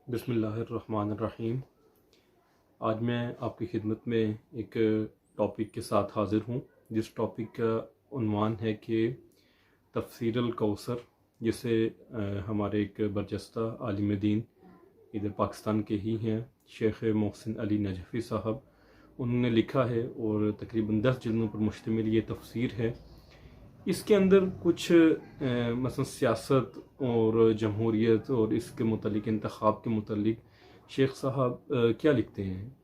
बिस्मिल्लाहिर्रहमानिर्रहीम। आज मैं आपकी खिदमत में एक टॉपिक के साथ हाज़िर हूँ, जिस टॉपिक का उन्वान है कि तफसीरुल कौसर, जिसे हमारे एक बरजस्ता आलिम दीन इधर पाकिस्तान के ही हैं शेख मोहसिन अली नजफ़ी साहब, उन्होंने लिखा है और तकरीबन 10 जिल्दों पर मुश्तमिल ये तफसीर है। इसके अंदर कुछ मसलन सियासत और जमहूरियत और इसके मुतल्लिक़ इंतख़ाब के मुतल्लिक़ शेख साहब क्या लिखते हैं,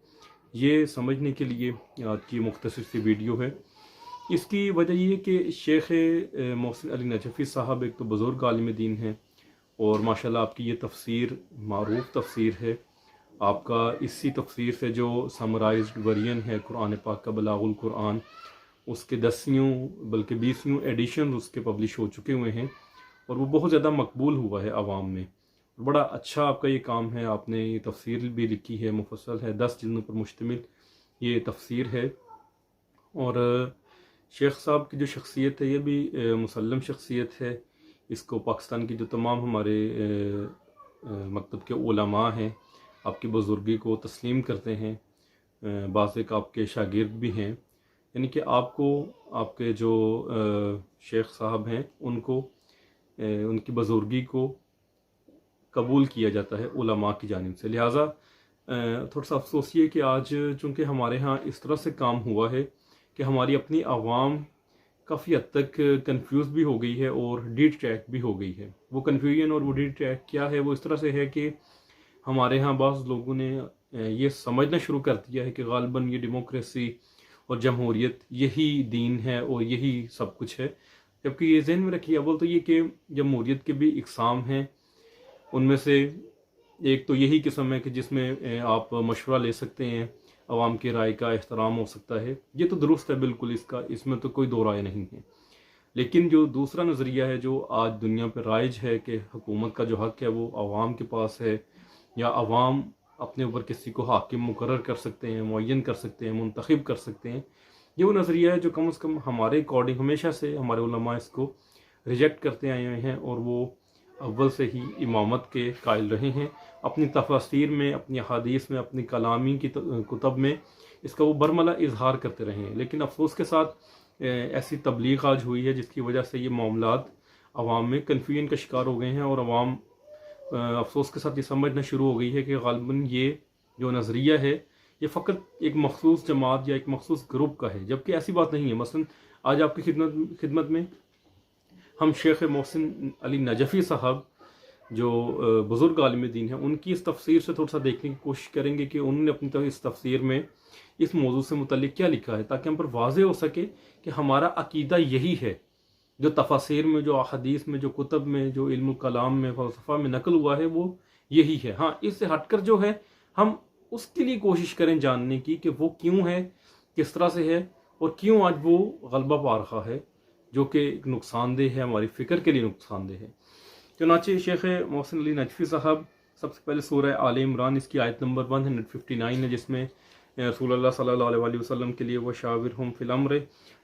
ये समझने के लिए आज की मुख्तसर सी वीडियो है। इसकी वजह ये कि शेख मोहसिन अली नजफ़ी साहब एक तो बुज़ुर्ग आलिम दीन हैं और माशाल्लाह आपकी ये तफसीर मारूफ तफसीर है। आपका इसी तफसीर से जो समराइज्ड वर्जन है कुरान पाक का बलागुल कुरान, उसके 10वीं बल्कि 20वीं एडिशन उसके पब्लिश हो चुके हुए हैं और वो बहुत ज़्यादा मकबूल हुआ है आवाम में। बड़ा अच्छा आपका ये काम है, आपने ये तफसीर भी लिखी है, मुफस्सल है, 10 जिल्दों पर मुश्तमिल ये तफसीर है। और शेख साहब की जो शख्सियत है ये भी मुसल्लम शख्सियत है। इसको पाकिस्तान की जो तमाम हमारे मकतब के उलमा हैं आपकी बुज़ुर्गी को तस्लीम करते हैं, बाज़ एक आपके शागिर्द भी हैं, यानी कि आपको आपके जो शेख साहब हैं उनको उनकी बुज़ुर्गी को कबूल किया जाता है उलमा की जानिब से। लिहाजा थोड़ा सा अफसोस ये कि आज चूँकि हमारे यहाँ इस तरह से काम हुआ है कि हमारी अपनी आवाम काफ़ी हद तक कंफ्यूज भी हो गई है और डिस्ट्रैक्ट भी हो गई है। वो कन्फ्यूजन और वो डिस्ट्रैक्ट क्या है, वो इस तरह से है कि हमारे यहाँ बाज़ लोगों ने ये समझना शुरू कर दिया है कि गालिबन ये डेमोक्रेसी और जमहूरियत यही दीन है और यही सब कुछ है। जबकि ये ज़हन में रखिए, अव्वल तो ये कि जमहूरियत के भी इकसाम हैं, उनमें से एक तो यही किस्म है कि जिसमें आप मशवरा ले सकते हैं, अवाम की राय का एहतराम हो सकता है, ये तो दुरुस्त है बिल्कुल, इसमें तो कोई दो राय नहीं है। लेकिन जो दूसरा नज़रिया है जो आज दुनिया पर राइज है कि हुकूमत का जो हक़ है वो अवाम के पास है, या अवाम अपने ऊपर किसी को हाकिम मुकर्रर कर सकते हैं, मुअय्यन कर सकते हैं, मुंतखब कर सकते हैं, ये वो नज़रिया है जो कम से कम हमारे अकॉर्डिंग हमेशा से हमारे उलमा इसको रिजेक्ट करते आए हुए हैं और वो अव्वल से ही इमामत के कायल रहे हैं। अपनी तफसीर में, अपनी हदीस में, अपनी कलामी की कुतब में इसका वो बरमला इजहार करते रहे हैं। लेकिन अफसोस के साथ ऐसी तबलीग आज हुई है जिसकी वजह से ये मामलात अवाम में कन्फ्यूजन का शिकार हो गए हैं और अवाम अफसोस के साथ ये समझना शुरू हो गई है कि गालिबन ये जो नज़रिया है ये फ़कत एक मखसूस जमात या एक मखसूस ग्रुप का है, जबकि ऐसी बात नहीं है। मसलन आज आपकी खिदमत में हम शेख मोहसिन अली नजफ़ी साहब जो बुज़ुर्ग आलिम दीन हैं उनकी इस तफसीर से थोड़ा सा देखने की कोशिश करेंगे कि उन्होंने अपनी तरह इस तफसीर में इस मौजू से मुतल्लिक़ क्या लिखा है, ताकि हम पर वाज़ेह हो सके कि हमारा अकीदा यही है जो तफसीर में, जो हदीस में, जो कुतब में, जो इल्म कलाम में, फ़लसफ़ा में नकल हुआ है वो यही है। हाँ, इससे हटकर जो है हम उसके लिए कोशिश करें जानने की कि वो क्यों है, किस तरह से है और क्यों आज वो गलबा पा रहा है, जो कि नुकसानदेह है, हमारी फ़िक्र के लिए नुकसानदेह है। चुनांचे शेख मोहसिन अली नजफ़ी साहब सबसे पहले सूरह आल इमरान इसकी आयत नंबर 159 है, जिसमें रसूलुल्लाह सल्लल्लाहु अलैहि वसल्लम के लिए वह शाविरहुम फिल अम्र,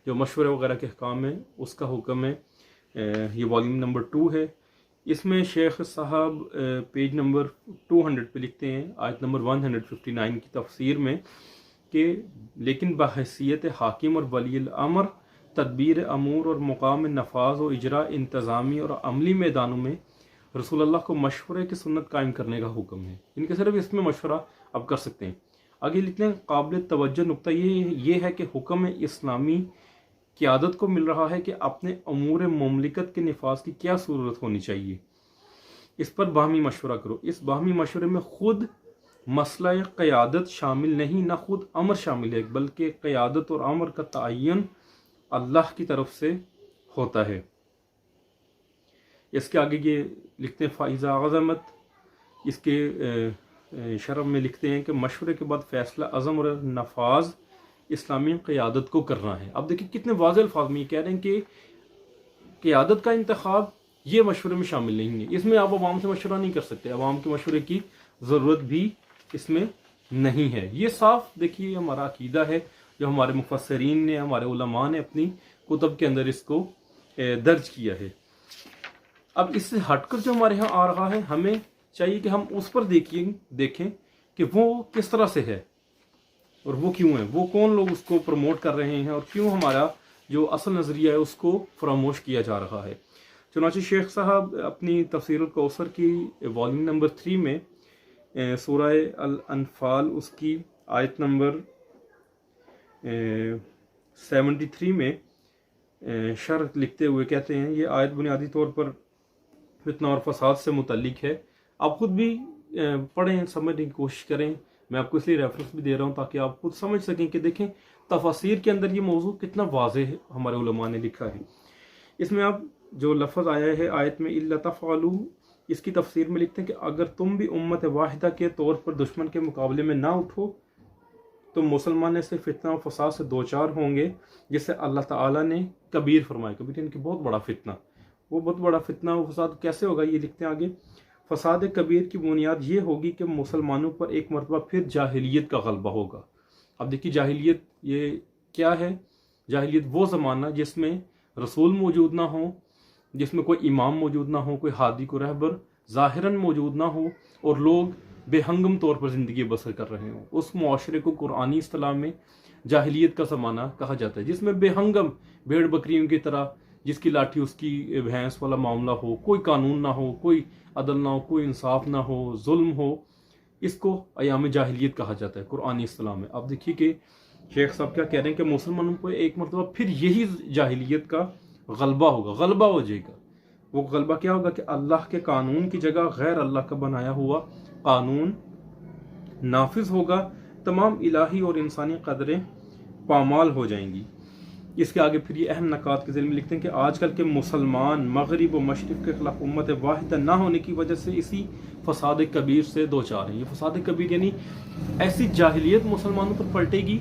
जो मशवरे वगैरह के अहकाम है उसका हुक्म है। ये वॉल्यूम नंबर 2 है। इसमें शेख साहब पेज नंबर 200 पे लिखते हैं आयत नंबर 159 की तफसीर में कि लेकिन बहैसियत हाकिम और वलील अमर तदबीर अमूर और मुकाम नफाज और इजरा इंतज़ामी और अमली मैदानों में रसूलुल्लाह को मशवरे की सुन्नत कायम करने का हुक्म है। इनके सिर्फ इसमें मशवरा अब कर सकते हैं। आगे लिखते हैं काबिल तवज्जो नुक्ता ये है कि हुक्म इस्लामी क़यादत को मिल रहा है कि अपने अमूर मुमलिकत के निफाज की क्या सूरत होनी चाहिए, इस पर बाहमी मशवरा करो। इस बाहमी मशवरे में खुद मसला क़यादत शामिल नहीं, ना खुद अमर शामिल है, बल्कि क़यादत और अमर का तयन अल्लाह की तरफ से होता है। इसके आगे ये लिखते हैं फ़ाइज़ा अज़मत, इसके शरफ में लिखते हैं कि मशवरे के बाद फ़ैसला अज़म और नफाज इस्लामी क़यादत को करना है। अब देखिए कितने वाज़ेह अल्फाज़ में ये कह रहे हैं कि क़यादत का इंतखाब ये मशवरे में शामिल नहीं है, इसमें आप आवाम से मशवरा नहीं कर सकते, आवाम के मशवरे की ज़रूरत भी इसमें नहीं है। ये साफ देखिए हमारा अकीदा है जो हमारे मुफस्सरीन ने, हमारे उलमा ने अपनी कुतब के अंदर इसको दर्ज किया है। अब इससे हटकर जो हमारे यहाँ आ रहा है, हमें چاہیے کہ ہم اس پر دیکھیں کہ وہ کس طرح سے ہے اور وہ کیوں ہے، وہ کون لوگ اس کو پروموٹ کر رہے ہیں اور کیوں ہمارا جو اصل نظریہ ہے اس کو فراموش کیا جا رہا ہے۔ چنانچہ شیخ صاحب اپنی تفسیر الکوثر کی والیوم نمبر 3 میں سورہ الانفال اس کی آیت نمبر 73 میں شرح لکھتے ہوئے کہتے ہیں، یہ آیت بنیادی طور پر فتنہ اور فساد سے متعلق ہے۔ آپ خود بھی پڑھیں، سمجھنے کی کوشش کریں، میں آپ کو اس لیے ریفرنس بھی دے رہا ہوں تاکہ آپ خود سمجھ سکیں کہ دیکھیں تفاسیر کے اندر یہ موضوع کتنا واضح ہمارے علماء نے لکھا ہے۔ اس میں آپ جو لفظ آیا ہے آیت میں الا تفعلوا، اس کی تفسیر میں لکھتے ہیں کہ اگر تم بھی امت واحدہ کے طور پر دشمن کے مقابلے میں نہ اٹھو تو مسلمان ایسے فتنہ و فساد سے دوچار ہوں گے جسے اللہ تعالیٰ نے کبیر فرمایا۔ کبیر یعنی کہ بہت بڑا فتنہ، وہ بہت بڑا فتنہ و فساد کیسے ہوگا، یہ لکھتے ہیں آگے، فساد کبیر کی بنیاد یہ ہوگی کہ مسلمانوں پر ایک مرتبہ پھر جاہلیت کا غلبہ ہوگا۔ اب دیکھیے جاہلیت یہ کیا ہے؟ جاہلیت وہ زمانہ جس میں رسول موجود نہ ہو، جس میں کوئی امام موجود نہ ہو، کوئی ہادی کو رہبر ظاہراً موجود نہ ہو اور لوگ بے ہنگم طور پر زندگی بسر کر رہے ہوں۔ اس معاشرے کو قرآنی اصطلاح میں جاہلیت کا زمانہ کہا جاتا ہے، جس میں بے ہنگم بھیڑ بکریوں کی طرح جس کی لاٹھی اس کی بھینس والا معاملہ ہو، کوئی قانون نہ ہو، کوئی عدل نہ ہو، کوئی انصاف نہ ہو، ظلم ہو، اس کو ایام جاہلیت کہا جاتا ہے قرآنی اصطلاح میں۔ اب دیکھیے کہ شیخ صاحب کیا کہہ رہے ہیں کہ مسلمانوں کو ایک مرتبہ پھر یہی جاہلیت کا غلبہ ہوگا، غلبہ ہو جائے گا۔ وہ غلبہ کیا ہوگا کہ اللہ کے قانون کی جگہ غیر اللہ کا بنایا ہوا قانون نافذ ہوگا، تمام الہی اور انسانی قدریں پامال ہو جائیں گی۔ اس کے آگے پھر یہ اہم نکات کے ذیل میں لکھتے ہیں کہ آج کل کے مسلمان مغرب و مشرق کے خلاف امت واحدہ نہ ہونے کی وجہ سے اسی فساد کبیر سے دوچار ہیں۔ یہ فساد کبیر یعنی ایسی جاہلیت مسلمانوں پر پلٹے گی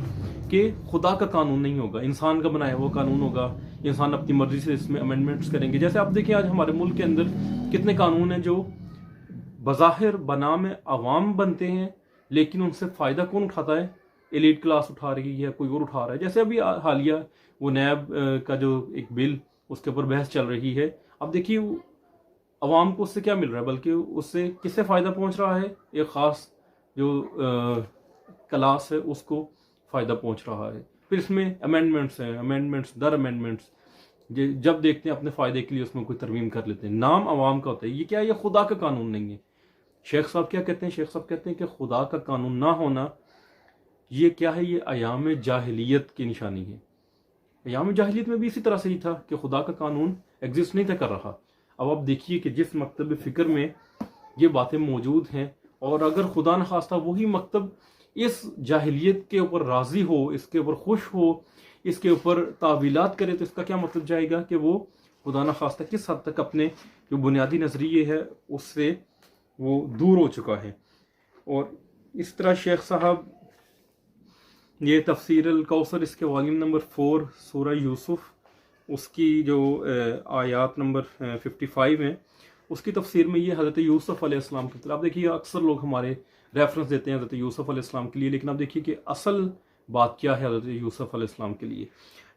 کہ خدا کا قانون نہیں ہوگا، انسان کا بنایا ہوا قانون ہوگا، انسان اپنی مرضی سے اس میں امینڈمنٹس کریں گے۔ جیسے آپ دیکھیں آج ہمارے ملک کے اندر کتنے قانون ہیں جو بظاہر بنام عوام بنتے ہیں، لیکن ان سے فائدہ کون اٹھاتا ہے؟ ایلیٹ کلاس اٹھا رہی ہے، کوئی اور اٹھا رہا ہے۔ جیسے ابھی حالیہ وہ نیب کا جو ایک بل اس کے اوپر بحث چل رہی ہے، اب دیکھیے عوام کو اس سے کیا مل رہا ہے، بلکہ اس سے کس سے فائدہ پہنچ رہا ہے؟ ایک خاص جو کلاس ہے اس کو فائدہ پہنچ رہا ہے۔ پھر اس میں امینڈمنٹس ہیں، امینڈمنٹس در امینڈمنٹس، جب دیکھتے ہیں اپنے فائدے کے لیے اس میں کوئی ترمیم کر لیتے ہیں، نام عوام کا ہوتا ہے۔ یہ کیا ہے؟ یہ خدا کا قانون نہیں ہے۔ شیخ صاحب کیا کہتے ہیں؟ شیخ صاحب کہتے ہیں کہ خدا کا قانون نہ ہونا یہ کیا ہے؟ یہ ایام جاہلیت کی نشانی ہے۔ ایام جاہلیت میں بھی اسی طرح سے ہی تھا کہ خدا کا قانون ایگزسٹ نہیں تھا کر رہا۔ اب آپ دیکھیے کہ جس مکتب فکر میں یہ باتیں موجود ہیں، اور اگر خدا نخواستہ وہی مکتب اس جاہلیت کے اوپر راضی ہو، اس کے اوپر خوش ہو، اس کے اوپر تعویلات کرے، تو اس کا کیا مطلب جائے گا کہ وہ خدا نخواستہ کس حد تک اپنے جو بنیادی نظریے ہے اس سے وہ دور ہو چکا ہے۔ اور اس طرح شیخ صاحب یہ تفسیر الکوثر اس کے والیوم نمبر 4 سورہ یوسف اس کی جو آیات نمبر 55 ہیں، اس کی تفسیر میں یہ حضرت یوسف علیہ السلام کی طرف دیکھیے، اکثر لوگ ہمارے ریفرنس دیتے ہیں حضرت یوسف علیہ السلام کے لیے، لیکن اب دیکھیے کہ اصل بات کیا ہے حضرت یوسف علیہ السلام کے لیے۔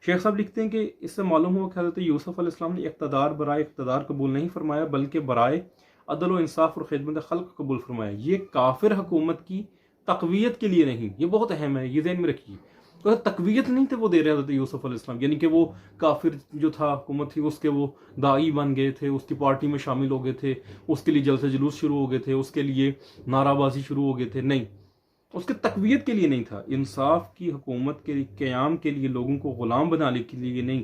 شیخ صاحب لکھتے ہیں کہ اس سے معلوم ہوا کہ حضرت یوسف علیہ السلام نے اقتدار برائے اقتدار قبول نہیں فرمایا، بلکہ برائے عدل و انصاف اور خدمت خلق قبول فرمایا۔ یہ کافر حکومت کی تقویت کے لیے نہیں، یہ بہت اہم ہے، یہ ذہن میں رکھیے۔ تو تقویت نہیں تھے وہ دے رہے حضرت یوسف علیہ السلام، یعنی کہ وہ کافر جو تھا حکومت تھی اس کے وہ داعی بن گئے تھے، اس کی پارٹی میں شامل ہو گئے تھے، اس کے لیے جلسے جلوس شروع ہو گئے تھے، اس کے لیے نعرہ بازی شروع ہو گئے تھے، نہیں، اس کے تقویت کے لیے نہیں تھا، انصاف کی حکومت کے قیام کے لیے، لوگوں کو غلام بنانے کے لیے نہیں،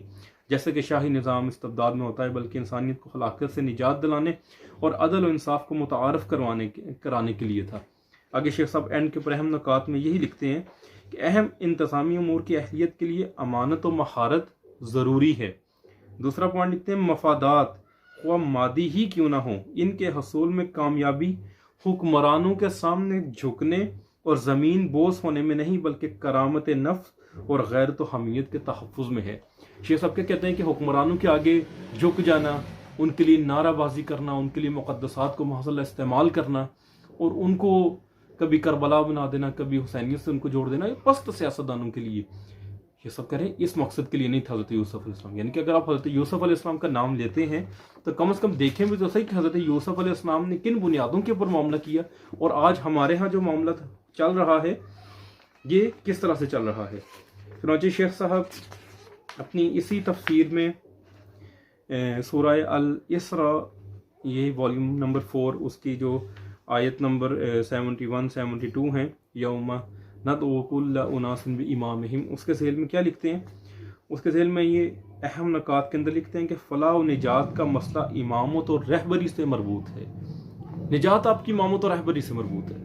جیسے کہ شاہی نظام استبداد میں ہوتا ہے، بلکہ انسانیت کو ہلاکت سے نجات دلانے اور عدل و انصاف کو متعارف کرانے کے لیے تھا۔ آگے شیخ صاحب اینڈ کے پر اہم نکات میں یہی لکھتے ہیں کہ اہم انتظامی امور کی اہلیت کے لیے امانت و مہارت ضروری ہے۔ دوسرا پوائنٹ لکھتے ہیں مفادات خواہ مادی ہی کیوں نہ ہوں، ان کے حصول میں کامیابی حکمرانوں کے سامنے جھکنے اور زمین بوس ہونے میں نہیں، بلکہ کرامت نفس اور غیرت و حمیت کے تحفظ میں ہے۔ شیخ صاحب کیا کہتے ہیں کہ حکمرانوں کے آگے جھک جانا، ان کے لیے نعرہ بازی کرنا، ان کے لیے مقدسات کو محض استعمال کرنا اور ان کو کبھی کربلا بنا دینا، کبھی حسینیت سے ان کو جوڑ دینا، یہ پست سیاستدانوں کے لیے ये सब करें इस मकसद के लिए नहीं था हज़रत यूसुफ अलैहिस्सलाम। यानी कि अगर आप हज़रत यूसुफ अलैहिस्सलाम का नाम लेते हैं तो कम से कम देखें भी तो सही कि हज़रत यूसुफ अलैहिस्सलाम ने किन बुनियादों के ऊपर मामला किया, और आज हमारे यहाँ जो मामला चल रहा है ये किस तरह से चल रहा है। चुनांचे शेख साहब अपनी इसी तफसीर में सूरह अल इसरा, ये वॉल्यूम नंबर 4, उसकी जो आयत नंबर 71-72 हैं, यौमा नदउ कुल्ला उनासिन बिइमामिहिम, उसके ज़ेल में क्या लिखते हैं? उसके ज़ेल में ये अहम नकात के अंदर लिखते हैं कि फ़लाह व निजात का मसला इमामत और रहबरी से मरबूत है। निजात आपकी इमामत और रहबरी से मरबूत है।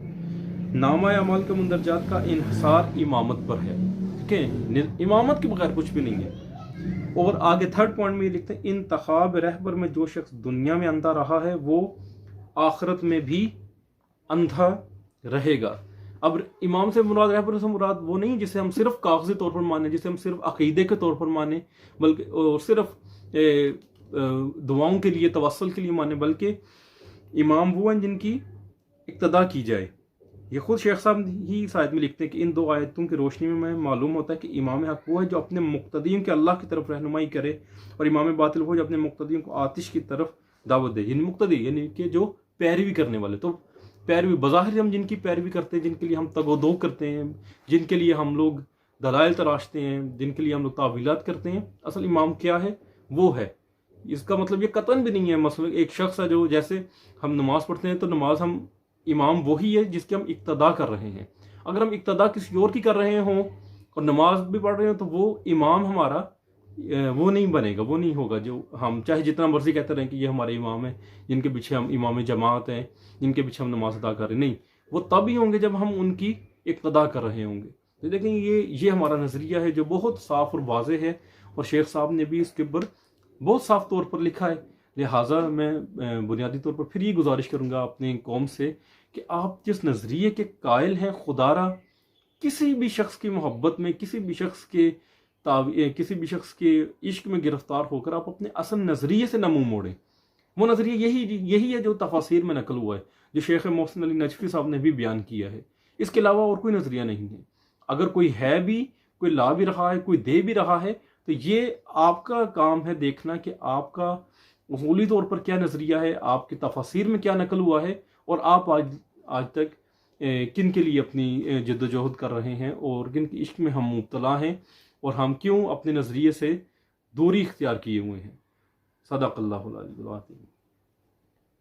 नामा अमल के मुंदरजात का इन्हसार इमामत पर है, ठीक है, इमामत के बगैर कुछ भी नहीं है। और आगे थर्ड पॉइंट में ये लिखते हैं इंतखाब रहबर में जो शख्स दुनिया में अंधा रहा है वो आखिरत में भी अंधा रहेगा। अब इमाम से मुराद, रहबर से मुराद वो नहीं जिसे हम सिर्फ कागजी तौर पर माने, जिसे हम सिर्फ अकीदे के तौर पर माने, बल्कि और सिर्फ दुआओं के लिए, तवस्सुल के लिए माने, बल्कि इमाम वो हैं जिनकी इक्तदा की जाए। ये खुद शेख साहब ही इस आयत में लिखते हैं कि इन दो आयतों की रोशनी में मालूम होता है कि इमाम हक वो है जो अपने मुक्तदियों के अल्लाह की तरफ रहनुमाई करे, और इमाम बातिल वो जो अपने मुक्तदियों को आतिश की तरफ दावत दे। यानी मुक्तदी यानी कि जो पैरवी करने वाले, तो पैरवी बज़ाहिर हम जिनकी पैरवी करते हैं, जिनके लिए हम तगोदो करते हैं, जिनके लिए हम लोग दलाइल तराशते हैं, जिनके लिए हम लोग तावीलात करते हैं, असल इमाम क्या है वो है। इसका मतलब ये कतन भी नहीं है। मसलन एक शख्स है जो, जैसे हम नमाज पढ़ते हैं तो नमाज हम इमाम वही है जिसके हम इक्तदा कर रहे हैं। अगर हम इक्तदा किसी और की कर रहे हों और नमाज भी पढ़ रहे हो तो वो इमाम हमारा वो नहीं बनेगा, वो नहीं होगा जो हम चाहे जितना मर्जी कहते रहें कि ये हमारे इमाम है, जिनके पीछे हम इमाम जमात हैं, जिनके पीछे हम नमाज अदा कर रहे हैं। नहीं, वो तब ही होंगे जब हम उनकी इक्तदा कर रहे होंगे। तो देखें ये हमारा नज़रिया है जो बहुत साफ और वाज़ेह है, और शेख साहब ने भी इसके ऊपर बहुत साफ तौर पर लिखा है। लिहाजा मैं बुनियादी तौर पर फिर ये गुजारिश करूँगा अपनी कौम से कि आप जिस नज़रिए के कायल हैं, खुदारा किसी भी शख्स की मोहब्बत में, किसी भी शख्स के इश्क में गिरफ्तार होकर आप अपने असल नज़रिए से न मुँह मोड़ें। वो नज़रिया यही है जो तफासिर में नकल हुआ है, जो शेख मोहसिन अली नजफी साहब ने भी बयान किया है। इसके अलावा और कोई नज़रिया नहीं है। अगर कोई है भी, कोई ला भी रहा है, कोई दे भी रहा है, तो ये आपका काम है देखना कि आपका उसूली तौर पर क्या नज़रिया है, आपकी तफासिर में क्या नकल हुआ है, और आप आज तक किन के लिए अपनी जद्दोजहद कर रहे हैं और किन के इश्क में हम मुब्तला हैं, और हम क्यों अपने नज़रिए से दूरी इख्तियार किए हुए हैं। सदाक़ल्लाहुल अलीयुल अज़ीम।